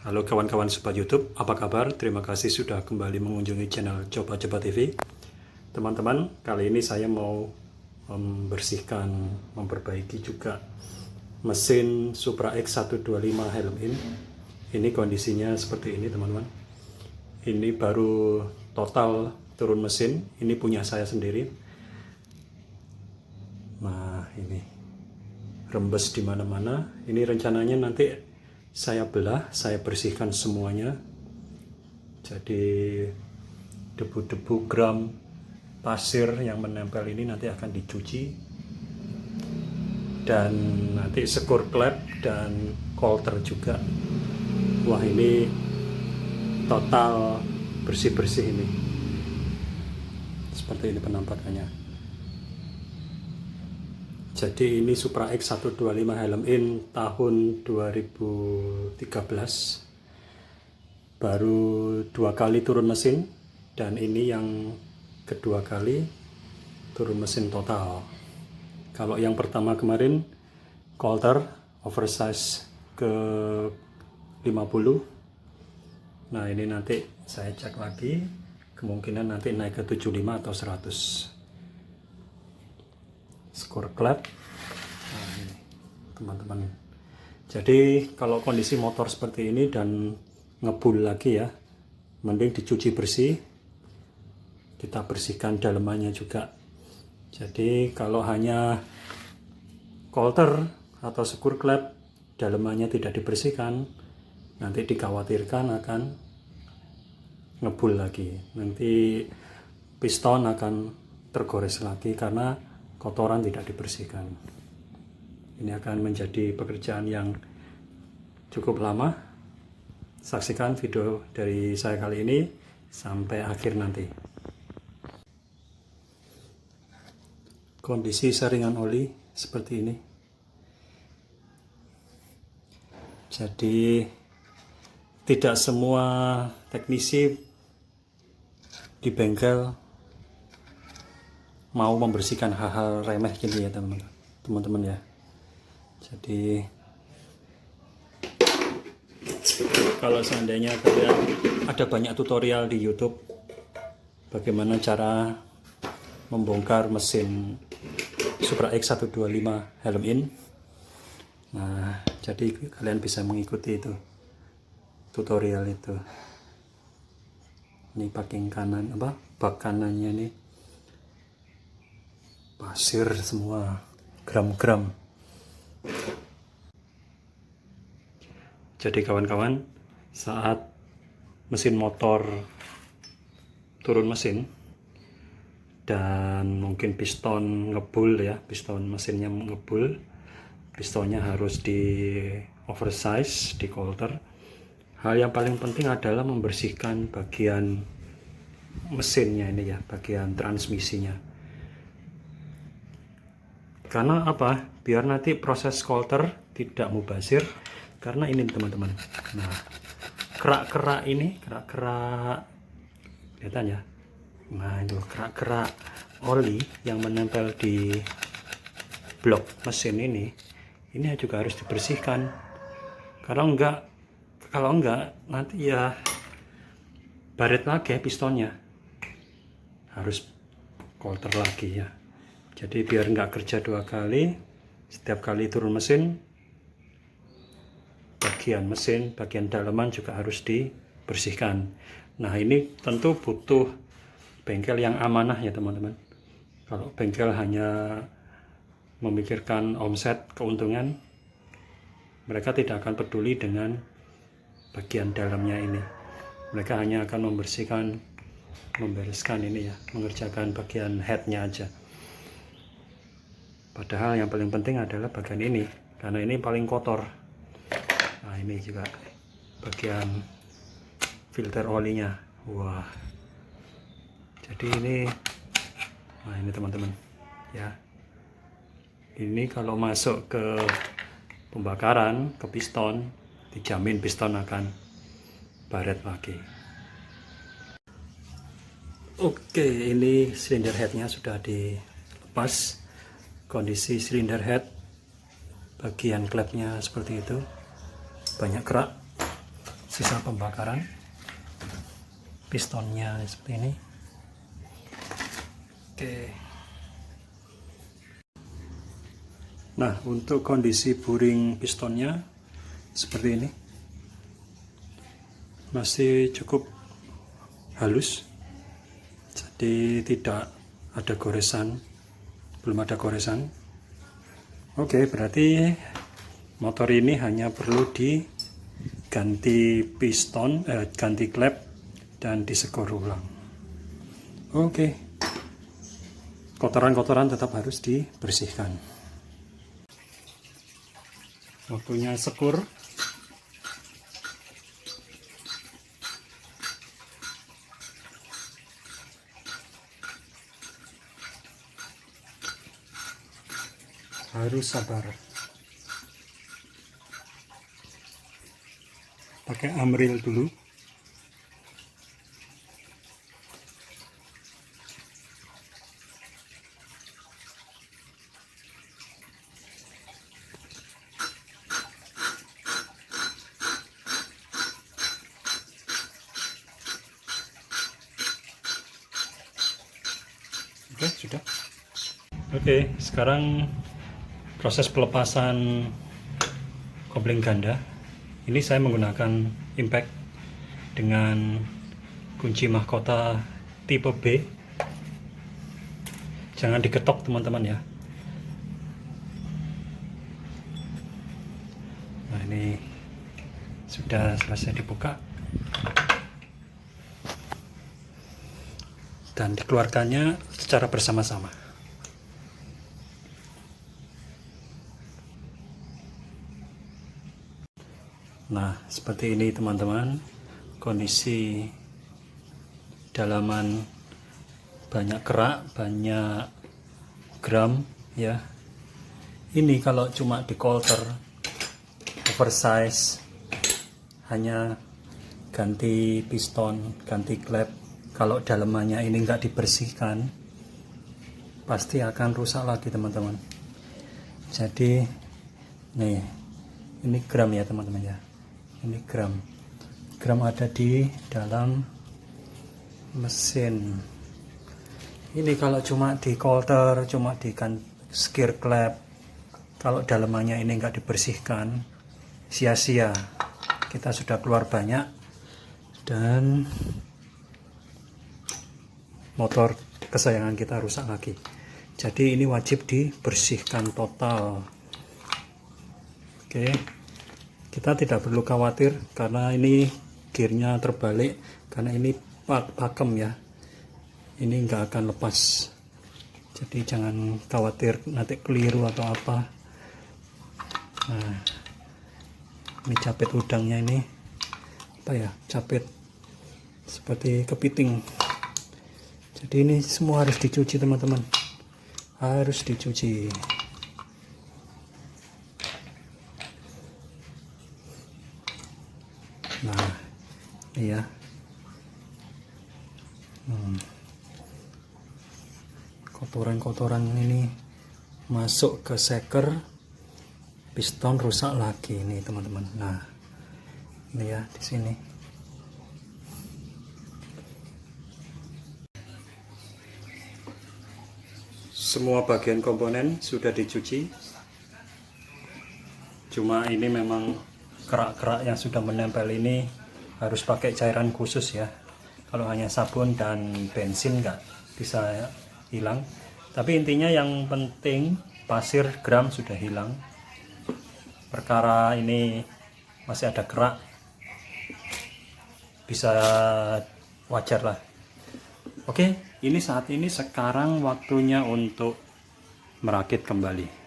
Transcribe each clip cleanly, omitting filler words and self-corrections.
Halo kawan-kawan sobat YouTube, apa kabar? Terima kasih sudah kembali mengunjungi channel Coba-Coba TV. Teman-teman, kali ini saya mau membersihkan, memperbaiki juga mesin Supra X125 Helm In. Ini kondisinya seperti ini teman-teman. Ini baru total turun mesin, ini punya saya sendiri. Nah ini rembes di mana-mana. Ini rencananya nanti saya belah, saya bersihkan semuanya. Jadi debu-debu, gram, pasir yang menempel ini nanti akan dicuci. Dan nanti sekur klep dan kolter juga. Wah ini total bersih-bersih ini. Seperti ini penampakannya. Jadi ini Supra X125 Helm In tahun 2013. Baru 2 kali turun mesin, dan ini yang kedua kali turun mesin total. Kalau yang pertama kemarin Coulter oversize ke 50. Nah ini nanti saya cek lagi, kemungkinan nanti naik ke 75 atau 100. Skor klep. Nah ini teman-teman. Jadi kalau kondisi motor seperti ini dan ngebul lagi ya, mending dicuci bersih. Kita bersihkan dalemannya juga. Jadi kalau hanya coulter atau skur klep dalemannya tidak dibersihkan, nanti dikhawatirkan akan ngebul lagi. Nanti piston akan tergores lagi karena kotoran tidak dibersihkan. Ini akan menjadi pekerjaan yang cukup lama. Saksikan video dari saya kali ini sampai akhir nanti. Kondisi saringan oli seperti ini. Jadi tidak semua teknisi di bengkel mau membersihkan hal-hal remeh gini ya teman-teman ya. Jadi kalau seandainya kalian ada banyak tutorial di YouTube bagaimana cara membongkar mesin Supra X125 Helm In. Nah, jadi kalian bisa mengikuti itu tutorial itu. Ini packing kanan bak kanannya nih. Pasir semua, gram-gram. Jadi kawan-kawan, saat mesin motor turun mesin dan mungkin piston ngebul ya, piston mesinnya ngebul, pistonnya harus di oversize, di coulter. Hal yang paling penting adalah membersihkan bagian mesinnya ini ya, bagian transmisinya. Karena apa? Biar nanti proses coulter tidak mubazir. Karena ini teman-teman. Nah, kerak-kerak ini, kerak-kerak, kelihatan ya? Nah itu kerak-kerak oli yang menempel di blok mesin ini juga harus dibersihkan. Kalau enggak nanti ya baret lagi pistonnya. Harus coulter lagi ya. Jadi biar nggak kerja 2 kali, setiap kali turun mesin, bagian daleman juga harus dibersihkan. Nah ini tentu butuh bengkel yang amanah ya teman-teman. Kalau bengkel hanya memikirkan omset, keuntungan, mereka tidak akan peduli dengan bagian dalamnya ini. Mereka hanya akan membereskan ini ya, mengerjakan bagian headnya aja. Padahal yang paling penting adalah bagian ini, karena ini paling kotor. Nah ini juga bagian filter olinya. Wah. Jadi ini, nah ini teman-teman ya. Ini kalau masuk ke pembakaran, ke piston, dijamin piston akan baret lagi. Oke, ini silinder headnya sudah dilepas. Kondisi silinder head bagian klepnya seperti itu, banyak kerak sisa pembakaran pistonnya seperti ini. Oke. Nah, untuk kondisi buring pistonnya seperti ini, masih cukup halus, jadi tidak ada goresan, belum ada goresan. Oke, berarti motor ini hanya perlu diganti piston, ganti klep dan disegor ulang. Oke, kotoran-kotoran tetap harus dibersihkan. Waktunya sekur. Harus sabar. Pakai Amril dulu. Oke, sudah. Oke, sekarang proses pelepasan kopling ganda. Ini saya menggunakan impact dengan kunci mahkota tipe B. Jangan diketok teman-teman ya. Nah, ini sudah selesai dibuka dan dikeluarkannya secara bersama-sama. Nah, seperti ini teman-teman, kondisi dalaman banyak kerak, banyak gram ya. Ini kalau cuma di coulter oversize, hanya ganti piston, ganti klep, kalau dalamannya ini nggak dibersihkan pasti akan rusak lagi teman-teman. Jadi nih, ini gram ya teman-teman ya. Ini gram ada di dalam mesin. Ini kalau cuma di coulter, cuma di skir klep, kalau dalamannya ini nggak dibersihkan, sia-sia. Kita sudah keluar banyak dan motor kesayangan kita rusak lagi. Jadi ini wajib dibersihkan total. Oke, kita tidak perlu khawatir karena ini gearnya terbalik, karena ini pakem ya, ini nggak akan lepas. Jadi jangan khawatir nanti keliru atau apa. Nah, ini capit udangnya ini apa ya, capit seperti kepiting. Jadi ini semua harus dicuci teman-teman, harus dicuci. Nah, iya. Kotoran-kotoran ini masuk ke seker, piston rusak lagi nih teman-teman. Nah, ini ya di sini. Semua bagian komponen sudah dicuci. Cuma ini memang kerak-kerak yang sudah menempel ini harus pakai cairan khusus ya. Kalau hanya sabun dan bensin nggak bisa hilang. Tapi intinya yang penting pasir gram sudah hilang. Perkara ini masih ada kerak, bisa wajar lah. Oke, ini saat ini sekarang waktunya untuk merakit kembali.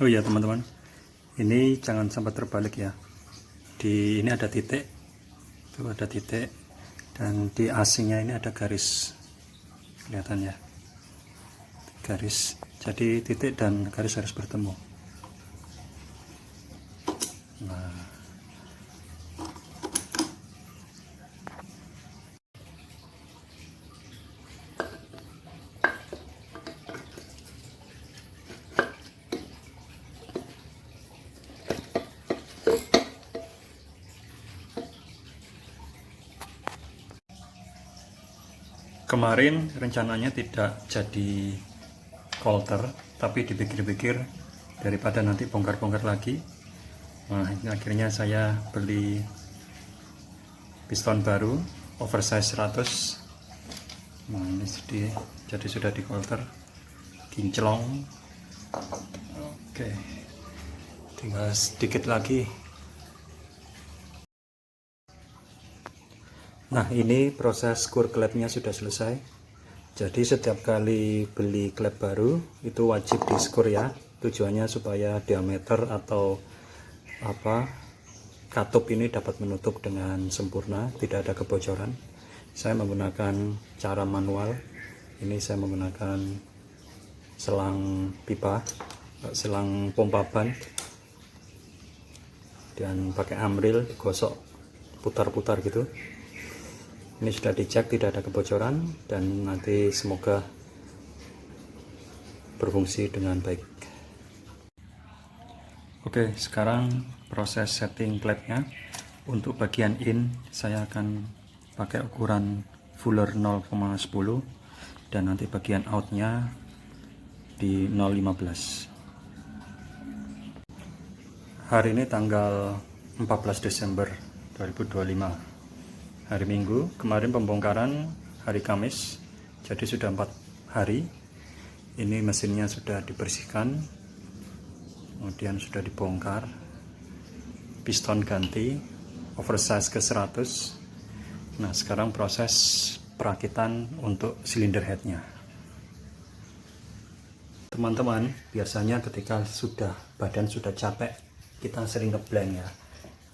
Oh ya teman-teman, ini jangan sampai terbalik ya. Di ini ada titik, tuh ada titik, dan di asingnya ini ada garis, kelihatan ya, garis. Jadi titik dan garis harus bertemu. Nah, kemarin rencananya tidak jadi coulter, tapi dipikir-pikir daripada nanti bongkar-bongkar lagi, nah ini akhirnya saya beli piston baru oversize 100. Nah ini jadi sudah di coulter, kinclong. Oke, tinggal sedikit lagi. Nah ini proses skur klepnya sudah selesai. Jadi setiap kali beli klep baru itu wajib di skur ya. Tujuannya supaya diameter atau katup ini dapat menutup dengan sempurna, tidak ada kebocoran. Saya menggunakan cara manual. Ini saya menggunakan selang pipa, selang pompa ban, dan pakai amril digosok putar-putar gitu. Ini sudah dicek tidak ada kebocoran dan nanti semoga berfungsi dengan baik. Oke, sekarang proses setting klepnya. Untuk bagian in saya akan pakai ukuran fuller 0,10 dan nanti bagian outnya di 0,15. Hari ini tanggal 14 Desember 2025. Hari Minggu, kemarin pembongkaran hari Kamis, jadi sudah 4 hari. Ini mesinnya sudah dibersihkan, kemudian sudah dibongkar, piston ganti, oversize ke 100. Nah sekarang proses perakitan untuk silinder headnya. Teman-teman, biasanya ketika badan sudah capek, kita sering ngeblank ya.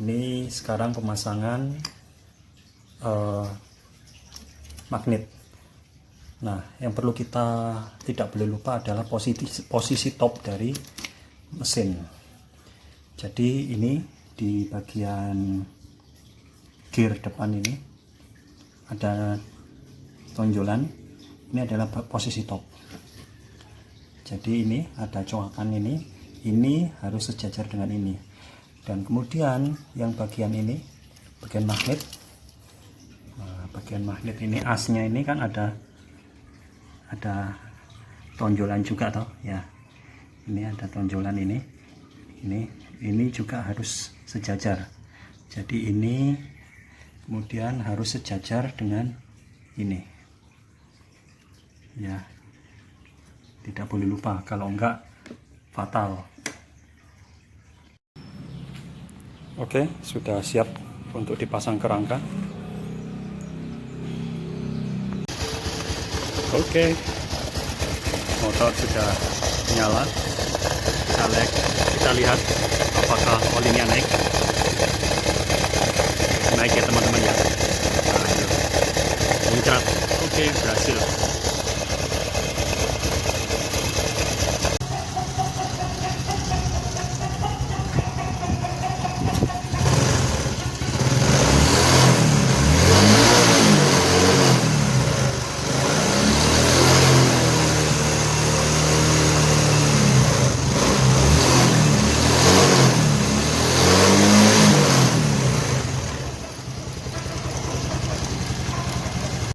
Ini sekarang pemasangan magnet. Nah, yang perlu kita tidak boleh lupa adalah posisi top dari mesin. Jadi ini di bagian gear depan ini ada tonjolan. Ini adalah posisi top. Jadi ini ada coakan ini harus sejajar dengan ini. Dan kemudian yang bagian ini, bagian magnet. Bagian magnet ini asnya ini kan ada tonjolan juga toh ya. Ini ada tonjolan ini juga harus sejajar. Jadi ini kemudian harus sejajar dengan ini ya, tidak boleh lupa, kalau enggak fatal. Oke, sudah siap untuk dipasang kerangka. Oke, motor sudah nyala. Kita lihat apakah olinya naik ya teman-teman ya. Nah, muncrat. Oke, berhasil.